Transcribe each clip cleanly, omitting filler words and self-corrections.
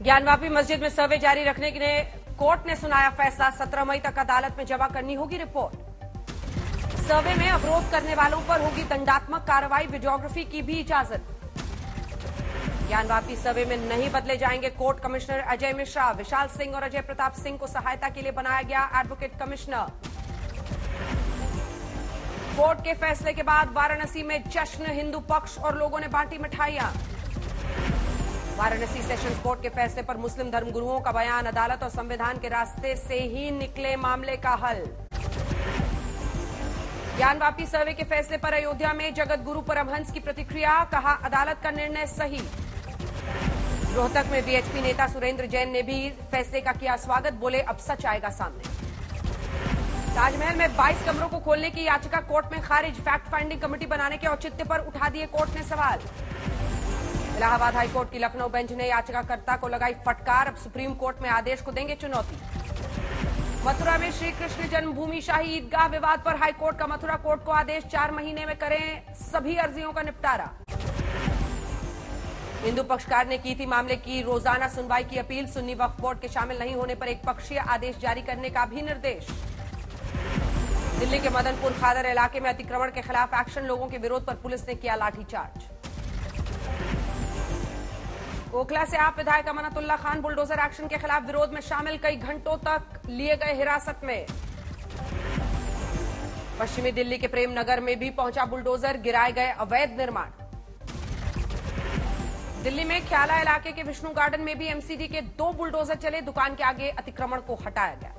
ज्ञानवापी मस्जिद में सर्वे जारी रखने के लिए कोर्ट ने सुनाया फैसला। 17 मई तक अदालत में जमा करनी होगी रिपोर्ट। सर्वे में अवरोध करने वालों पर होगी दंडात्मक कार्रवाई। वीडियोग्राफी की भी इजाजत। ज्ञानवापी सर्वे में नहीं बदले जाएंगे कोर्ट कमिश्नर अजय मिश्रा। विशाल सिंह और अजय प्रताप सिंह को सहायता के लिए बनाया गया एडवोकेट कमिश्नर। कोर्ट के फैसले के बाद वाराणसी में जश्न। हिंदू पक्ष और लोगों ने बांटी मिठाइयां। वाराणसी सेशंस कोर्ट के फैसले पर मुस्लिम धर्मगुरुओं का बयान। अदालत और संविधान के रास्ते से ही निकले मामले का हल। ज्ञानवापी सर्वे के फैसले पर अयोध्या में जगत गुरु परमहंस की प्रतिक्रिया। कहा, अदालत का निर्णय सही। रोहतक में वीएचपी नेता सुरेंद्र जैन ने भी फैसले का किया स्वागत। बोले, अब सच आएगा सामने। ताजमहल में 22 कमरों को खोलने की याचिका कोर्ट में खारिज। फैक्ट फाइंडिंग कमेटी बनाने के औचित्य पर उठा दिए कोर्ट ने सवाल। इलाहाबाद हाईकोर्ट की लखनऊ बेंच ने याचिकाकर्ता को लगाई फटकार। अब सुप्रीम कोर्ट में आदेश को देंगे चुनौती। मथुरा में श्री कृष्ण जन्मभूमि शाही ईदगाह विवाद पर हाईकोर्ट का मथुरा कोर्ट को आदेश। 4 महीने में करें सभी अर्जियों का निपटारा। हिंदू पक्षकार ने की थी मामले की रोजाना सुनवाई की अपील। सुन्नी वक्फ बोर्ड के शामिल नहीं होने पर एक पक्षीय आदेश जारी करने का भी निर्देश। दिल्ली के मदनपुर खादर इलाके में अतिक्रमण के खिलाफ एक्शन। लोगों के विरोध पर पुलिस ने किया लाठीचार्ज। ओखला से आप विधायक अमानतुल्लाह खान बुलडोजर एक्शन के खिलाफ विरोध में शामिल। कई घंटों तक लिए गए हिरासत में। पश्चिमी दिल्ली के प्रेम नगर में भी पहुंचा बुलडोजर। गिराए गए अवैध निर्माण। दिल्ली में ख्याला इलाके के विष्णु गार्डन में भी एमसीडी के 2 बुलडोजर चले। दुकान के आगे अतिक्रमण को हटाया गया।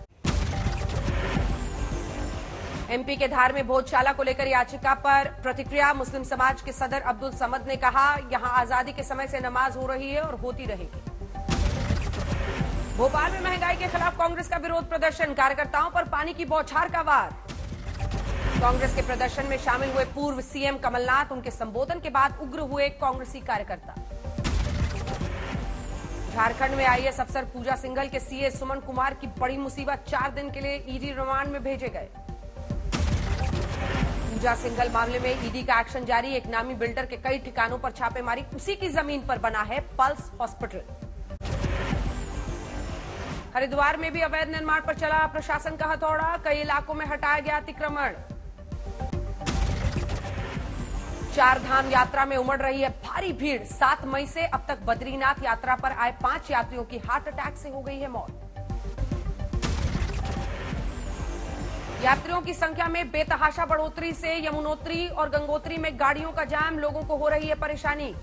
एमपी के धार में भोजशाला को लेकर याचिका पर प्रतिक्रिया। मुस्लिम समाज के सदर अब्दुल समद ने कहा, यहां आजादी के समय से नमाज हो रही है और होती रहेगी। भोपाल में महंगाई के खिलाफ कांग्रेस का विरोध प्रदर्शन। कार्यकर्ताओं पर पानी की बौछार का वार। कांग्रेस के प्रदर्शन में शामिल हुए पूर्व सीएम कमलनाथ। उनके संबोधन के बाद उग्र हुए कांग्रेसी कार्यकर्ता। झारखंड में आईएएस अफसर पूजा सिंघल के सीए सुमन कुमार की बड़ी मुसीबत। 4 दिन के लिए ईडी रिमांड में भेजे गए। पूजा सिंघल मामले में ईडी का एक्शन जारी। एक नामी बिल्डर के कई ठिकानों पर छापेमारी। उसी की जमीन पर बना है पल्स हॉस्पिटल। हरिद्वार में भी अवैध निर्माण पर चला प्रशासन का हथौड़ा। कई इलाकों में हटाया गया अतिक्रमण। 4 धाम यात्रा में उमड़ रही है भारी भीड़। 7 मई से अब तक बद्रीनाथ यात्रा पर आए 5 यात्रियों की हार्ट अटैक से हो गई है मौत। यात्रियों की संख्या में बेतहाशा बढ़ोतरी से यमुनोत्री और गंगोत्री में गाड़ियों का जाम। लोगों को हो रही है परेशानी।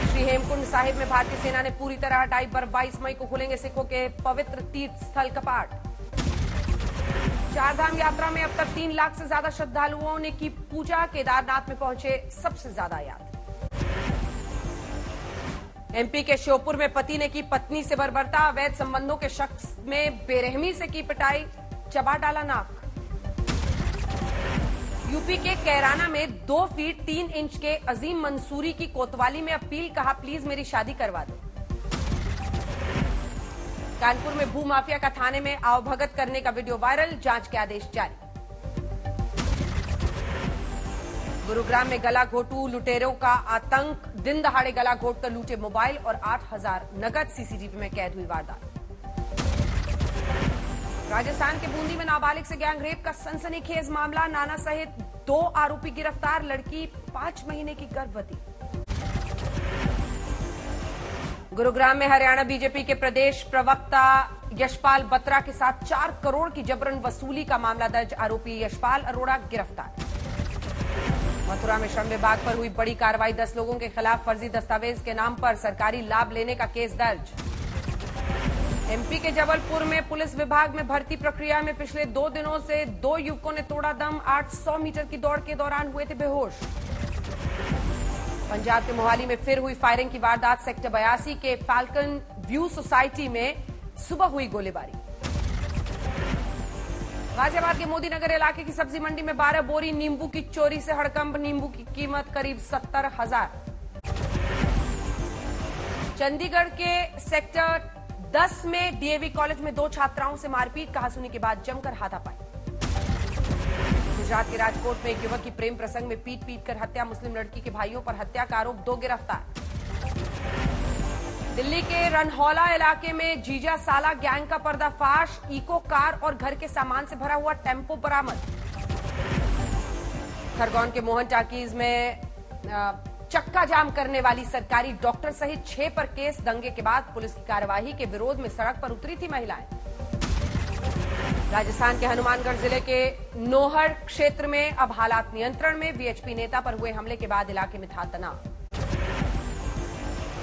श्री हेमकुंड साहिब में भारतीय सेना ने पूरी तरह हटाई बर्फ। 22 मई को खुलेंगे सिखों के पवित्र तीर्थ स्थल कपाट। 4 धाम यात्रा में अब तक 3 लाख से ज्यादा श्रद्धालुओं ने की पूजा। केदारनाथ में पहुंचे सबसे ज्यादा यात्री। एमपी के श्योपुर में पति ने की पत्नी से बर्बरता। अवैध संबंधों के शख्स में बेरहमी से की पिटाई। चबा डाला नाक। यूपी के कैराना में 2 फीट 3 इंच के अजीम मंसूरी की कोतवाली में अपील। कहा, प्लीज मेरी शादी करवा दो। कानपुर में भू माफिया का थाने में आवभगत करने का वीडियो वायरल। जांच के आदेश जारी। गुरुग्राम में गला घोटू लुटेरों का आतंक। दिन दहाड़े गला घोट कर लूटे मोबाइल और 8,000 नकद। सीसीटीवी में कैद हुई वारदात। राजस्थान के बूंदी में नाबालिग से गैंगरेप का सनसनीखेज मामला। नाना सहित 2 आरोपी गिरफ्तार। लड़की 5 महीने की गर्भवती। गुरुग्राम में हरियाणा बीजेपी के प्रदेश प्रवक्ता यशपाल बत्रा के साथ 4 करोड़ की जबरन वसूली का मामला दर्ज। आरोपी यशपाल अरोड़ा गिरफ्तार। मथुरा में श्रम विभाग पर हुई बड़ी कार्रवाई। 10 लोगों के खिलाफ फर्जी दस्तावेज के नाम पर सरकारी लाभ लेने का केस दर्ज। एमपी के जबलपुर में पुलिस विभाग में भर्ती प्रक्रिया में पिछले 2 दिनों से 2 युवकों ने तोड़ा दम। 800 मीटर की दौड़ के दौरान हुए थे बेहोश। पंजाब के मोहाली में फिर हुई फायरिंग की वारदात। सेक्टर 82 के फाल्कन व्यू सोसाइटी में सुबह हुई गोलीबारी। गाजियाबाद के मोदी नगर इलाके की सब्जी मंडी में 12 बोरी नींबू की चोरी से हड़कंप। नींबू की कीमत करीब 70,000। चंडीगढ़ के सेक्टर 10 में डीएवी कॉलेज में 2 छात्राओं से मारपीट। कहासुनी के बाद जमकर हाथापाई। गुजरात के राजकोट में एक युवक की प्रेम प्रसंग में पीट कर हत्या। मुस्लिम लड़की के भाइयों पर हत्या का आरोप। 2 गिरफ्तार। दिल्ली के रनहौला इलाके में जीजा साला गैंग का पर्दाफाश। इको कार और घर के सामान से भरा हुआ टेम्पो बरामद। खरगोन के मोहन टाकीज में चक्का जाम करने वाली सरकारी डॉक्टर सहित 6 पर केस। दंगे के बाद पुलिस की कार्यवाही के विरोध में सड़क पर उतरी थी महिलाएं। राजस्थान के हनुमानगढ़ जिले के नोहर क्षेत्र में अब हालात नियंत्रण में। वीएचपी नेता पर हुए हमले के बाद इलाके में था तनाव।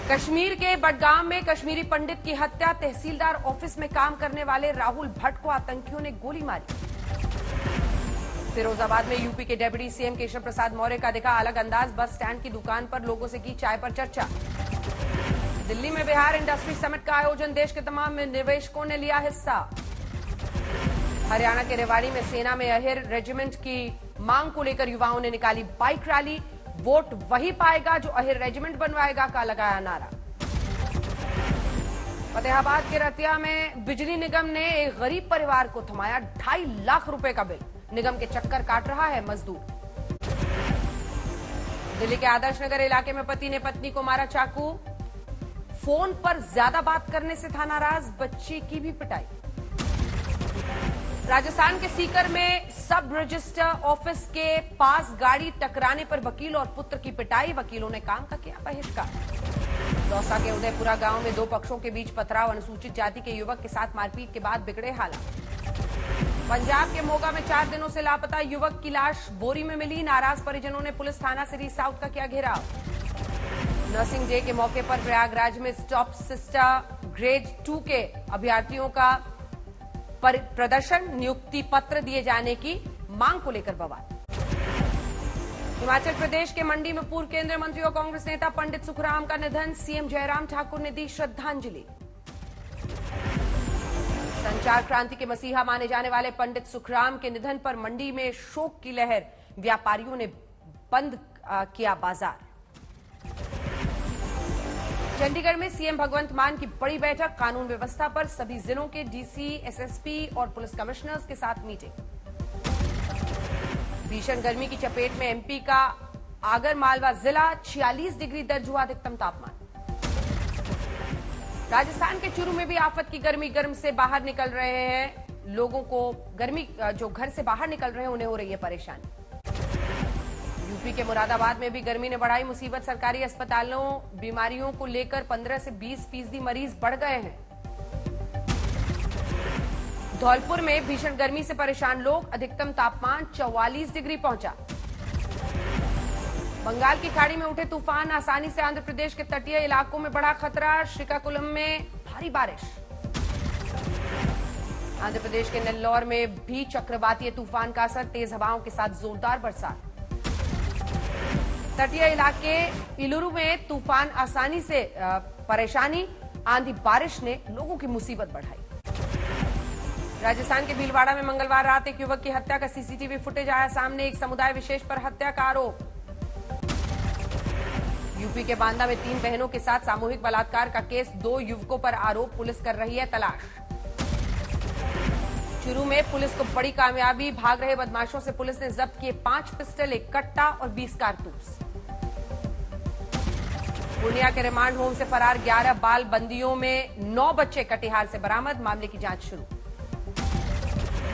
कश्मीर के बडगाम में कश्मीरी पंडित की हत्या। तहसीलदार ऑफिस में काम करने वाले राहुल भट्ट को आतंकियों ने गोली मारी। फिरोजाबाद में यूपी के डिप्टी सीएम केशव प्रसाद मौर्य का दिखा अलग अंदाज। बस स्टैंड की दुकान पर लोगों से की चाय पर चर्चा। दिल्ली में बिहार इंडस्ट्री समिट का आयोजन। देश के तमाम निवेशकों ने लिया हिस्सा। हरियाणा के रेवाड़ी में सेना में अहिर रेजिमेंट की मांग को लेकर युवाओं ने निकाली बाइक रैली। वोट वही पाएगा जो अहिर रेजिमेंट बनवाएगा का लगाया नारा। फतेहाबाद के रतिया में बिजली निगम ने एक गरीब परिवार को थमाया 2.5 लाख रुपए का बिल। निगम के चक्कर काट रहा है मजदूर। दिल्ली के आदर्श नगर इलाके में पति ने पत्नी को मारा चाकू। फोन पर ज्यादा बात करने से था नाराज। बच्ची की भी पिटाई। राजस्थान के सीकर में सब रजिस्टर ऑफिस के पास गाड़ी टकराने पर वकील और पुत्र की पिटाई। वकीलों ने काम का किया बहिष्कार। दौसा के उदयपुरा गांव में 2 पक्षों के बीच पथराव। अनुसूचित जाति के युवक के साथ मारपीट के बाद बिगड़े हालात। पंजाब के मोगा में 4 दिनों से लापता युवक की लाश बोरी में मिली। नाराज परिजनों ने पुलिस थाना सिरी साउथ का किया घेराव। नर्सिंग डे के मौके पर प्रयागराज में स्टॉप सिस्टर ग्रेड 2 के अभ्यर्थियों का प्रदर्शन। नियुक्ति पत्र दिए जाने की मांग को लेकर बवाल। हिमाचल प्रदेश के मंडी में पूर्व केंद्रीय मंत्री और कांग्रेस नेता पंडित सुखराम का निधन। सीएम जयराम ठाकुर ने दी श्रद्धांजलि। संचार क्रांति के मसीहा माने जाने वाले पंडित सुखराम के निधन पर मंडी में शोक की लहर। व्यापारियों ने बंद किया बाजार। चंडीगढ़ में सीएम भगवंत मान की बड़ी बैठक। कानून व्यवस्था पर सभी जिलों के डीसी, एसएसपी और पुलिस कमिश्नर्स के साथ मीटिंग। भीषण गर्मी की चपेट में एमपी का आगर मालवा जिला। 46 डिग्री दर्ज हुआ अधिकतम तापमान। राजस्थान के चूरू में भी आफत की गर्मी। गर्म से बाहर निकल रहे हैं लोगों को गर्मी, जो घर से बाहर निकल रहे हैं उन्हें हो रही है परेशानी। यूपी के मुरादाबाद में भी गर्मी ने बढ़ाई मुसीबत। सरकारी अस्पतालों बीमारियों को लेकर 15 से 20% मरीज बढ़ गए हैं। धौलपुर में भीषण गर्मी से परेशान लोग। अधिकतम तापमान 44 डिग्री पहुंचा। बंगाल की खाड़ी में उठे तूफान। आसानी से आंध्र प्रदेश के तटीय इलाकों में बढ़ा खतरा। श्रीकाकुलम में भारी बारिश। आंध्र प्रदेश के नेल्लौर में भी चक्रवातीय तूफान का असर। तेज हवाओं के साथ जोरदार बरसात। तटीय इलाके इलुरु में तूफान आसानी से परेशानी। आंधी बारिश ने लोगों की मुसीबत बढ़ाई। राजस्थान के भीलवाड़ा में मंगलवार रात एक युवक की हत्या का सीसीटीवी फुटेज आया सामने। एक समुदाय विशेष पर हत्या का आरोप। यूपी के बांदा में 3 बहनों के साथ सामूहिक बलात्कार का केस। 2 युवकों पर आरोप। पुलिस कर रही है तलाश। चूरू में पुलिस को बड़ी कामयाबी। भाग रहे बदमाशों से पुलिस ने जब्त किए 5 पिस्टल, 1 कट्टा और 20 कारतूस। पूर्णिया के रिमांड होम से फरार 11 बाल बंदियों में 9 बच्चे कटिहार से बरामद। मामले की जांच शुरू।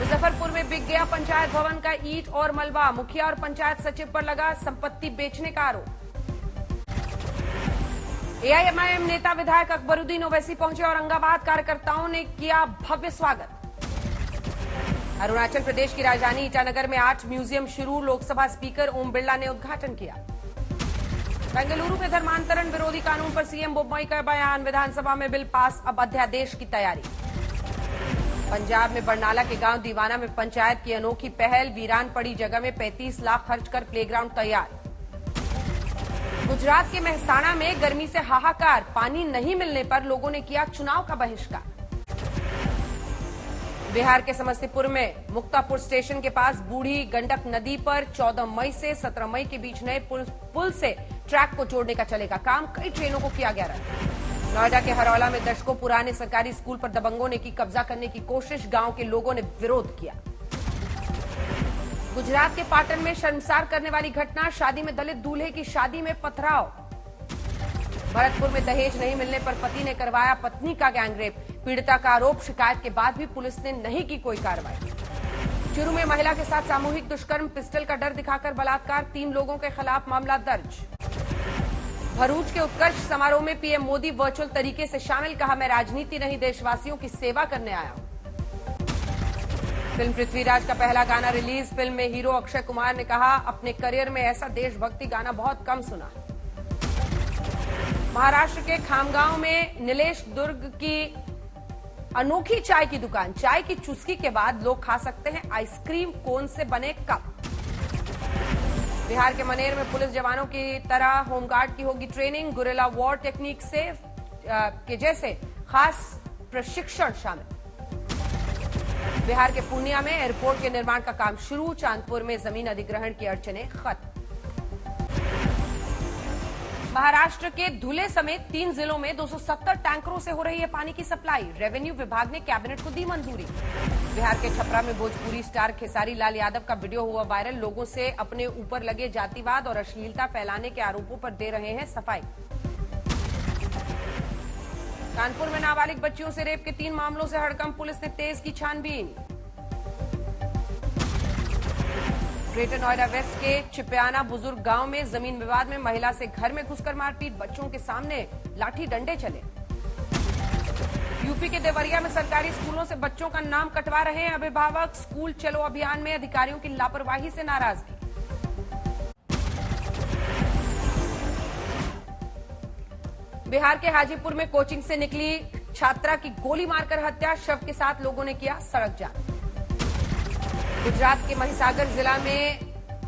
मुजफ्फरपुर में बिक गया पंचायत भवन का ईंट और मलबा। मुखिया और पंचायत सचिव पर लगा संपत्ति बेचने का आरोप। एआईएमआईएम नेता विधायक अकबरुद्दीन ओवैसी पहुंचे। औरंगाबाद कार्यकर्ताओं ने किया भव्य स्वागत। अरुणाचल प्रदेश की राजधानी ईटानगर में आर्ट म्यूजियम शुरू। लोकसभा स्पीकर ओम बिरला ने उद्घाटन किया। बेंगलुरु में धर्मांतरण विरोधी कानून पर सीएम बोम्मई का बयान। विधानसभा में बिल पास। अब अध्यादेश की तैयारी। पंजाब में बरनाला के गांव दीवाना में पंचायत की अनोखी पहल। वीरान पड़ी जगह में 35 लाख खर्च कर प्लेग्राउंड तैयार। गुजरात के मेहसाणा में गर्मी से हाहाकार। पानी नहीं मिलने पर लोगों ने किया चुनाव का बहिष्कार। बिहार के समस्तीपुर में मुक्तापुर स्टेशन के पास बूढ़ी गंडक नदी पर 14 मई से 17 मई के बीच नए पुल से ट्रैक को जोड़ने का चलेगा काम। कई ट्रेनों को किया गया रद्द। नोएडा के हरौला में दशकों पुराने सरकारी स्कूल पर दबंगों ने की कब्जा करने की कोशिश। गांव के लोगों ने विरोध किया। गुजरात के पाटन में शर्मसार करने वाली घटना। शादी में दलित दूल्हे की शादी में पथराव। भरतपुर में दहेज नहीं मिलने पर पति ने करवाया पत्नी का गैंगरेप। पीड़िता का आरोप, शिकायत के बाद भी पुलिस ने नहीं की कोई कार्रवाई। चूरू में महिला के साथ सामूहिक दुष्कर्म, पिस्टल का डर दिखाकर बलात्कार, 3 लोगों के खिलाफ मामला दर्ज। भरूच के उत्कर्ष समारोह में पीएम मोदी वर्चुअल तरीके से शामिल, कहा मैं राजनीति नहीं देशवासियों की सेवा करने आया हूं। फिल्म पृथ्वीराज का पहला गाना रिलीज। फिल्म में हीरो अक्षय कुमार ने कहा अपने करियर में ऐसा देशभक्ति गाना बहुत कम सुना। महाराष्ट्र के खामगांव में नीलेश दुर्ग की अनोखी चाय की दुकान। चाय की चुस्की के बाद लोग खा सकते हैं आइसक्रीम कोन से बने कप। बिहार के मनेर में पुलिस जवानों की तरह होमगार्ड की होगी ट्रेनिंग। गुरिल्ला वॉर टेक्निक से के जैसे खास प्रशिक्षण शामिल। बिहार के पूर्णिया में एयरपोर्ट के निर्माण का काम शुरू। चांदपुर में जमीन अधिग्रहण की अड़चनें खत्म। महाराष्ट्र के धुले समेत 3 जिलों में 270 टैंकरों से हो रही है पानी की सप्लाई। रेवेन्यू विभाग ने कैबिनेट को दी मंजूरी। बिहार के छपरा में भोजपुरी स्टार खेसारी लाल यादव का वीडियो हुआ वायरल। लोगों से अपने ऊपर लगे जातिवाद और अश्लीलता फैलाने के आरोपों पर दे रहे हैं सफाई। कानपुर में नाबालिग बच्चियों से रेप के 3 मामलों से हड़कंप, पुलिस ने तेज की छानबीन। ग्रेटर नोएडा वेस्ट के चिपियाना बुजुर्ग गांव में जमीन विवाद में महिला से घर में घुसकर मारपीट, बच्चों के सामने लाठी डंडे चले। यूपी के देवरिया में सरकारी स्कूलों से बच्चों का नाम कटवा रहे हैं अभिभावक। स्कूल चलो अभियान में अधिकारियों की लापरवाही से नाराजगी। बिहार के हाजीपुर में कोचिंग से निकली छात्रा की गोली मारकर हत्या, शव के साथ लोगों ने किया सड़क जाम। गुजरात के महिसागर जिला में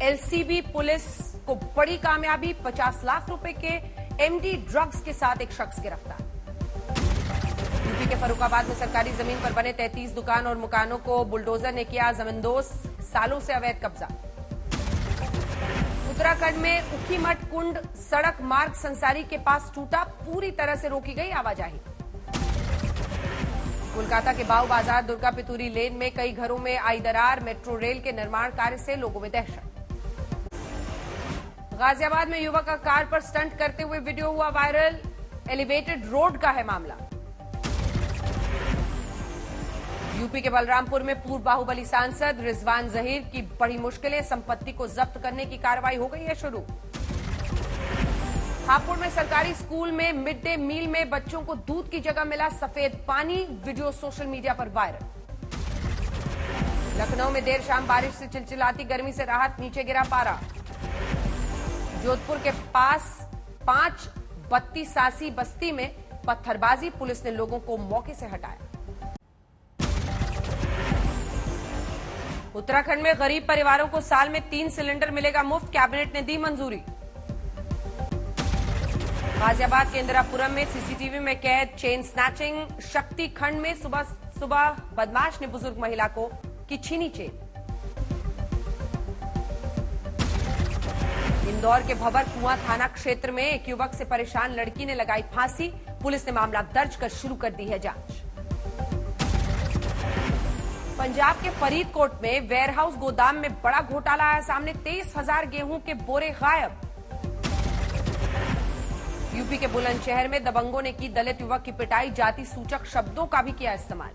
एलसीबी पुलिस को बड़ी कामयाबी, 50 लाख रुपए के एमडी ड्रग्स के साथ एक शख्स गिरफ्तार। यूपी के फर्रुखाबाद में सरकारी जमीन पर बने 33 दुकान और मकानों को बुलडोजर ने किया जमींदोज, सालों से अवैध कब्जा। उत्तराखंड में उखीमठ कुंड सड़क मार्ग संसारी के पास टूटा, पूरी तरह से रोकी गई आवाजाही। कोलकाता के बाऊ बाजार दुर्गा पितूरी लेन में कई घरों में आई दरार, मेट्रो रेल के निर्माण कार्य से लोगों में दहशत। गाजियाबाद में युवक का कार पर स्टंट करते हुए वीडियो हुआ वायरल, एलिवेटेड रोड का है मामला। यूपी के बलरामपुर में पूर्व बाहुबली सांसद रिजवान जहीर की बड़ी मुश्किलें, संपत्ति को जब्त करने की कार्रवाई हो गई है शुरू। हापुड़ में सरकारी स्कूल में मिड डे मील में बच्चों को दूध की जगह मिला सफेद पानी, वीडियो सोशल मीडिया पर वायरल। लखनऊ में देर शाम बारिश से चिलचिलाती गर्मी से राहत, नीचे गिरा पारा। जोधपुर के पास 5 बत्ती सासी बस्ती में पत्थरबाजी, पुलिस ने लोगों को मौके से हटाया। उत्तराखंड में गरीब परिवारों को साल में 3 सिलेंडर मिलेगा मुफ्त, कैबिनेट ने दी मंजूरी। गाजियाबाद के इंदिरापुरम में सीसीटीवी में कैद चेन स्नैचिंग। शक्ति खंड में सुबह सुबह बदमाश ने बुजुर्ग महिला को की छीनी चेन। इंदौर के भवर कुआं थाना क्षेत्र में एक युवक से परेशान लड़की ने लगाई फांसी, पुलिस ने मामला दर्ज कर शुरू कर दी है जांच। पंजाब के फरीदकोट में वेयरहाउस गोदाम में बड़ा घोटाला आया सामने, 23,000 गेहूं के बोरे गायब। यूपी के बुलंदशहर में दबंगों ने की दलित युवक की पिटाई, जाति सूचक शब्दों का भी किया इस्तेमाल।